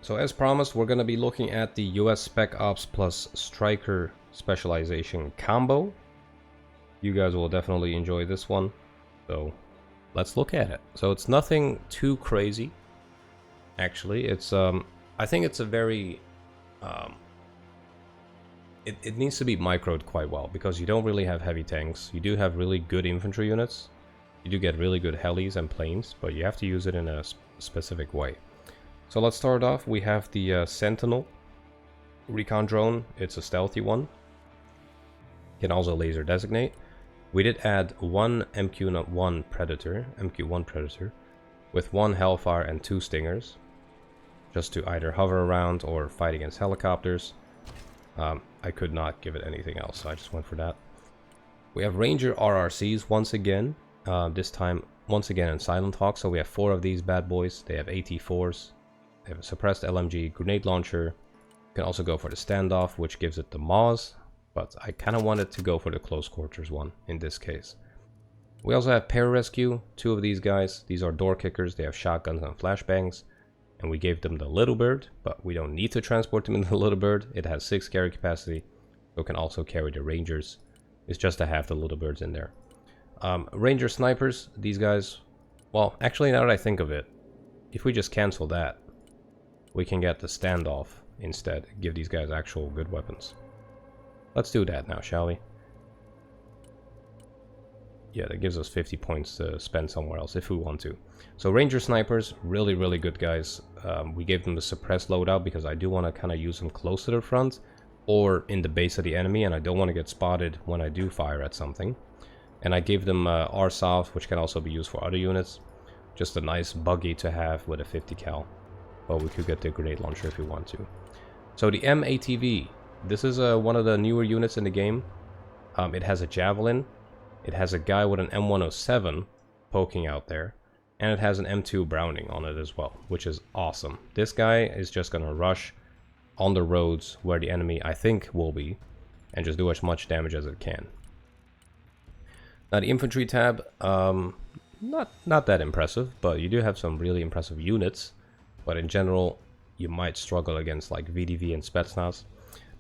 So as promised, we're going to be looking at the US Spec Ops plus Stryker specialization combo. You guys will definitely enjoy this one. So let's look at it. So it's nothing too crazy. Actually, it's I think it's a very it needs to be microed quite well because you don't really have heavy tanks. You do have really good infantry units. You do get really good helis and planes, but you have to use it in a specific way. So let's start off. We have the Sentinel recon drone. It's a stealthy one. You can also laser designate. We did add one MQ1 Predator with one Hellfire and 2 Stingers, just to either hover around or fight against helicopters. I could not give it anything else, so I just went for that. We have Ranger RRCs once again, this time once again in Silent Hawk. So we have 4 of these bad boys. They have AT4s, they have a suppressed LMG grenade launcher. You can also go for the standoff, which gives it the Maws, but I kind of wanted to go for the close quarters one in this case. We also have Pararescue, 2 of these guys. These are door kickers. They have shotguns and flashbangs. And we gave them the Little Bird, but we don't need to transport them in the Little Bird. It has 6 carry capacity, so it can also carry the Rangers. It's just to have the Little Birds in there. Ranger Snipers, these guys, well, actually now that I think of it, if we just cancel that, we can get the Standoff instead. Give these guys actual good weapons. Let's do that now, shall we? Yeah, that gives us 50 points to spend somewhere else if we want to. So Ranger Snipers, really, really good guys. We gave them the suppressed loadout because I do want to kind of use them close to the front or in the base of the enemy, and I don't want to get spotted when I do fire at something. And I gave them R.Soft, which can also be used for other units. Just a nice buggy to have with a 50 cal. But we could get the grenade launcher if we want to. So the M-ATV, this is one of the newer units in the game. It has a Javelin. It has a guy with an M107 poking out there. And it has an M2 Browning on it as well, which is awesome. This guy is just going to rush on the roads where the enemy, I think, will be, and just do as much damage as it can. Now the infantry tab, not that impressive, but you do have some really impressive units. But in general, you might struggle against like VDV and Spetsnaz.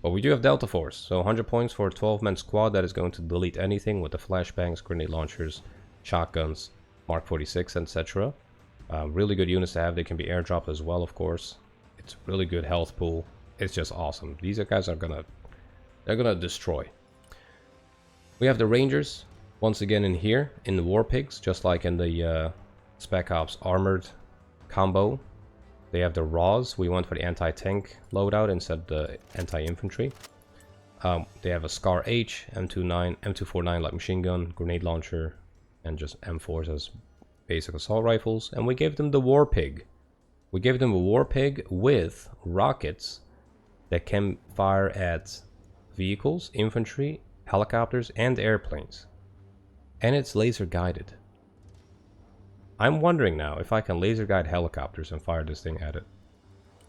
But we do have Delta Force, so 100 points for a 12-man squad that is going to delete anything with the flashbangs, grenade launchers, shotguns, Mark 46, etc. Really good units to have. They can be airdropped as well, of course. It's really good health pool. It's just awesome. These guys are they're gonna destroy. We have the Rangers once again in here in the War Pigs, just like in the Spec Ops armored combo. They have the Raws. We went for the anti-tank loadout instead of the anti-infantry. They have a Scar H, M249 light machine gun, grenade launcher, and just M4s as basic assault rifles. And we gave them the War Pig. We gave them a War Pig with rockets that can fire at vehicles, infantry, helicopters, and airplanes. And it's laser guided. I'm wondering now if I can laser guide helicopters and fire this thing at it.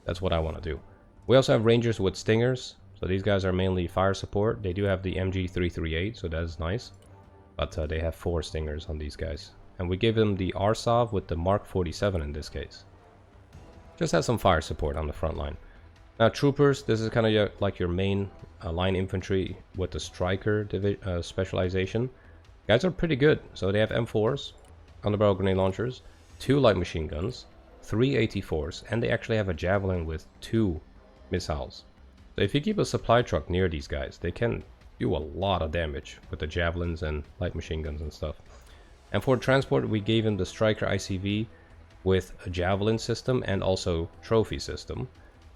That's what I want to do. We also have Rangers with Stingers. So these guys are mainly fire support. They do have the MG338, so that is nice. But they have 4 Stingers on these guys. And we give them the R.Soft with the Mark 47 in this case. Just has some fire support on the front line. Now Troopers, this is kind of like your main line infantry with the Stryker specialization. Guys are pretty good. So they have M4s, underbarrel grenade launchers, 2 light machine guns, 3 AT4s, and they actually have a Javelin with 2 missiles. So if you keep a supply truck near these guys, they can do a lot of damage with the Javelins and light machine guns and stuff. And for transport, we gave him the Stryker ICV with a Javelin system and also trophy system.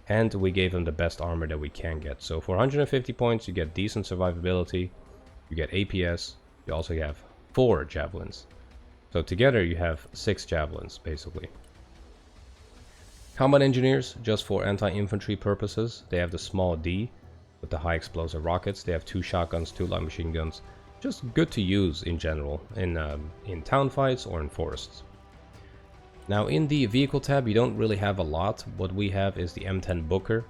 And we gave him the best armor that we can get. So for 150 points, you get decent survivability, you get APS, you also have 4 Javelins. So together you have 6 Javelins, basically. Combat Engineers, just for anti-infantry purposes. They have the small D with the high explosive rockets. They have 2 shotguns, 2 light machine guns. Just good to use in general in town fights or in forests. Now in the vehicle tab, you don't really have a lot. What we have is the M10 Booker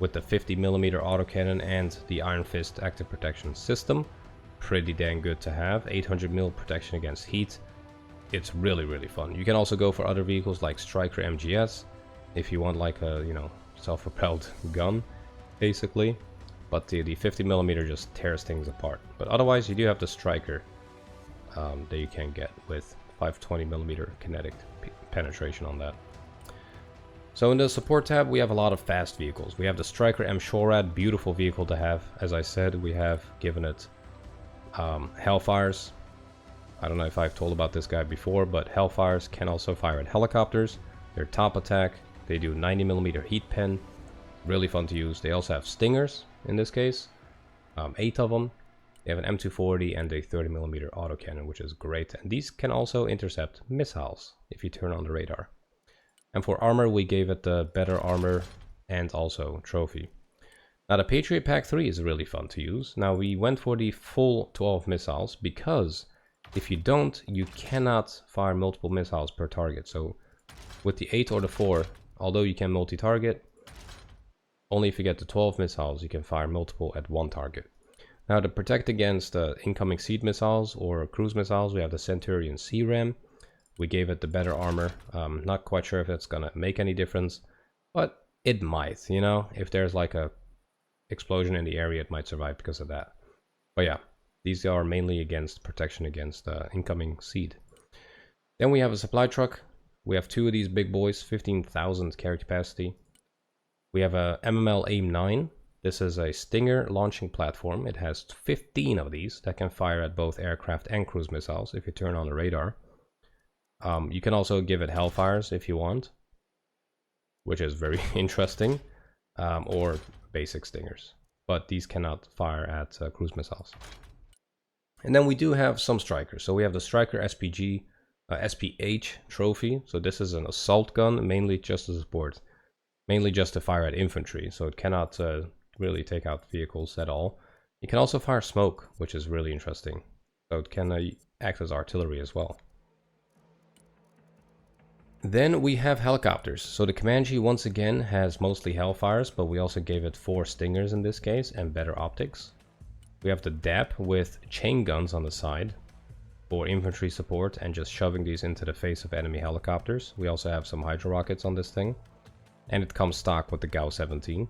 with the 50mm autocannon and the Iron Fist active protection system. Pretty dang good to have. 800mm protection against heat. It's really, really fun. You can also go for other vehicles like Stryker MGS. if you want like a, you know, self-propelled gun, basically. But the 50mm just tears things apart. But otherwise, you do have the Stryker that you can get with 520mm kinetic penetration on that. So in the support tab, we have a lot of fast vehicles. We have the Stryker M. Shorad, beautiful vehicle to have. As I said, we have given it Hellfires. I don't know if I've told about this guy before, but Hellfires can also fire at helicopters. They're top attack. They do 90mm heat pen. Really fun to use. They also have Stingers in this case. 8 of them. They have an M240 and a 30mm autocannon, which is great. And these can also intercept missiles if you turn on the radar. And for armor, we gave it the better armor and also trophy. Now the Patriot Pack 3 is really fun to use. Now we went for the full 12 missiles because if you don't, you cannot fire multiple missiles per target. So with the 8 or the 4, although you can multi-target, only if you get the 12 missiles you can fire multiple at one target. Now to protect against incoming seed missiles or cruise missiles, we have the Centurion C-Ram. We gave it the better armor. Not quite sure if it's gonna make any difference, but it might, you know, if there's like a explosion in the area, it might survive because of that. But yeah, these are mainly against protection against incoming seed. Then we have a supply truck. We have 2 of these big boys, 15,000 carry capacity. We have a MML AIM-9. This is a Stinger launching platform. It has 15 of these that can fire at both aircraft and cruise missiles if you turn on the radar. You can also give it Hellfires if you want, which is very interesting, or basic Stingers. But these cannot fire at cruise missiles. And then we do have some Strykers. So we have the Stryker SPG, SPH trophy. So this is an assault gun, mainly just to support, mainly just to fire at infantry. So it cannot really take out vehicles at all. You can also fire smoke, which is really interesting. So it can act as artillery as well. Then we have helicopters. So the Comanche once again has mostly Hellfires, but we also gave it 4 Stingers in this case and better optics. We have the DAP with chain guns on the side for infantry support and just shoving these into the face of enemy helicopters. We also have some Hydro Rockets on this thing. And it comes stock with the GAU-17.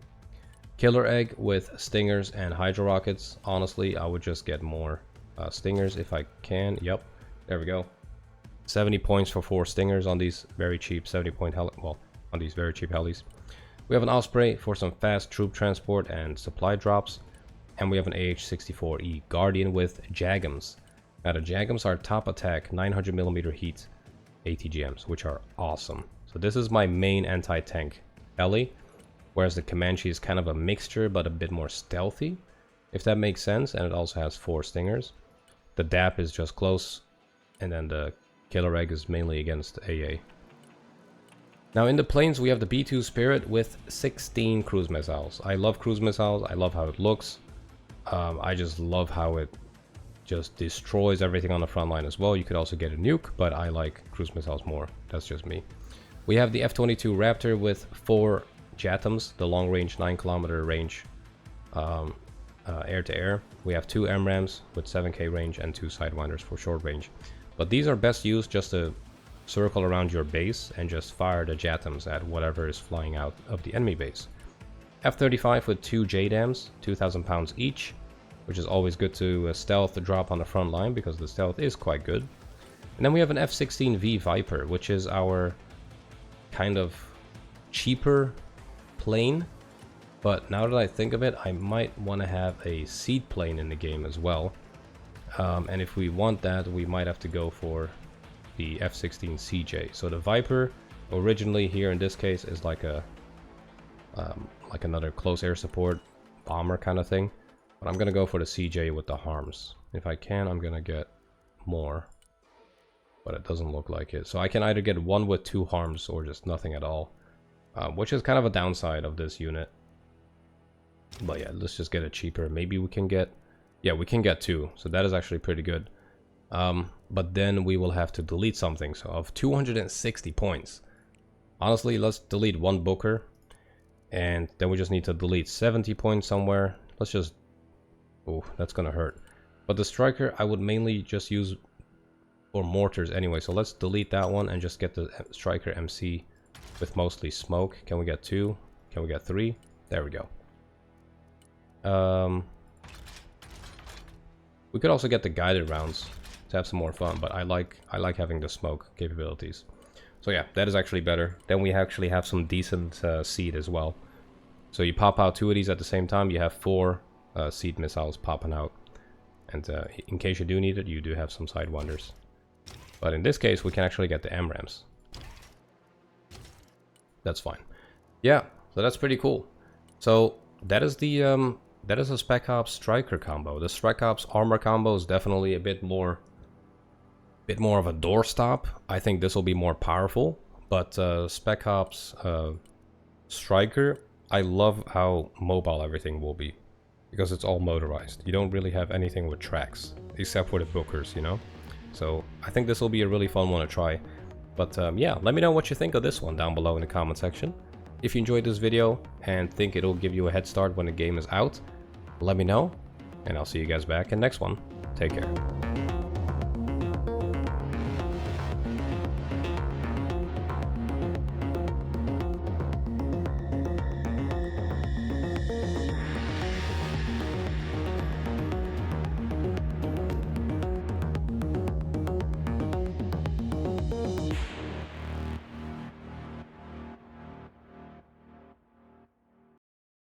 Killer Egg with Stingers and Hydro Rockets. Honestly, I would just get more Stingers if I can. Yep, there we go. 70 points for 4 Stingers on these very cheap 70-point on these very cheap helis. We have an Osprey for some fast troop transport and supply drops. And we have an AH-64E Guardian with Jagums. Now the Jagums are top attack 900mm heat ATGMs, which are awesome. So this is my main anti-tank heli, whereas the Comanche is kind of a mixture but a bit more stealthy, if that makes sense, and it also has 4 Stingers. The DAP is just close, and then the Killer Egg is mainly against AA. Now in the planes we have the B-2 Spirit with 16 cruise missiles. I love cruise missiles, I love how it looks. I just love how it just destroys everything on the front line as well. You could also get a nuke, but I like cruise missiles more. That's just me. We have the F-22 Raptor with 4 JATMs, the long-range 9km range air-to-air. We have 2 MRAMs with 7k range and 2 Sidewinders for short range. But these are best used just to circle around your base and just fire the JATMs at whatever is flying out of the enemy base. F-35 with 2 JDAMs, 2,000 pounds each, which is always good to stealth the drop on the front line because the stealth is quite good. And then we have an F-16V Viper, which is our kind of cheaper plane. But now that I think of it, I might want to have a seaplane in the game as well. And if we want that, we might have to go for the F-16CJ. So the Viper originally here in this case is like a like another close air support bomber kind of thing. But I'm gonna go for the CJ with the harms. If I can, I'm gonna get more. But it doesn't look like it. So I can either get one with 2 harms or just nothing at all. Which is kind of a downside of this unit. But yeah, let's just get it cheaper. Maybe we can get... Yeah, we can get 2. So that is actually pretty good. But then we will have to delete something. So of 260 points. Honestly, let's delete 1 Booker. And then we just need to delete 70 points somewhere. Let's just... Oh, that's gonna hurt. But the Stryker, I would mainly just use for mortars anyway. So let's delete that one and just get the Stryker MC with mostly smoke. Can we get 2? Can we get 3? There we go. We could also get the guided rounds to have some more fun, but I like having the smoke capabilities. So yeah, that is actually better. Then we actually have some decent seed as well. So you pop out 2 of these at the same time, you have 4 seed missiles popping out. And in case you do need it, you do have some sidewinders. But in this case, we can actually get the AMRAAMs. That's fine. Yeah, so that's pretty cool. So that is the Spec Ops Stryker combo. The Spec Ops armor combo is definitely a bit more of a doorstop. I think this will be more powerful. But Spec Ops Stryker, I love how mobile everything will be. Because it's all motorized. You don't really have anything with tracks. Except for the bookers, you know? So I think this will be a really fun one to try. But yeah, let me know what you think of this one down below in the comment section. If you enjoyed this video and think it'll give you a head start when the game is out, let me know. And I'll see you guys back in the next one. Take care.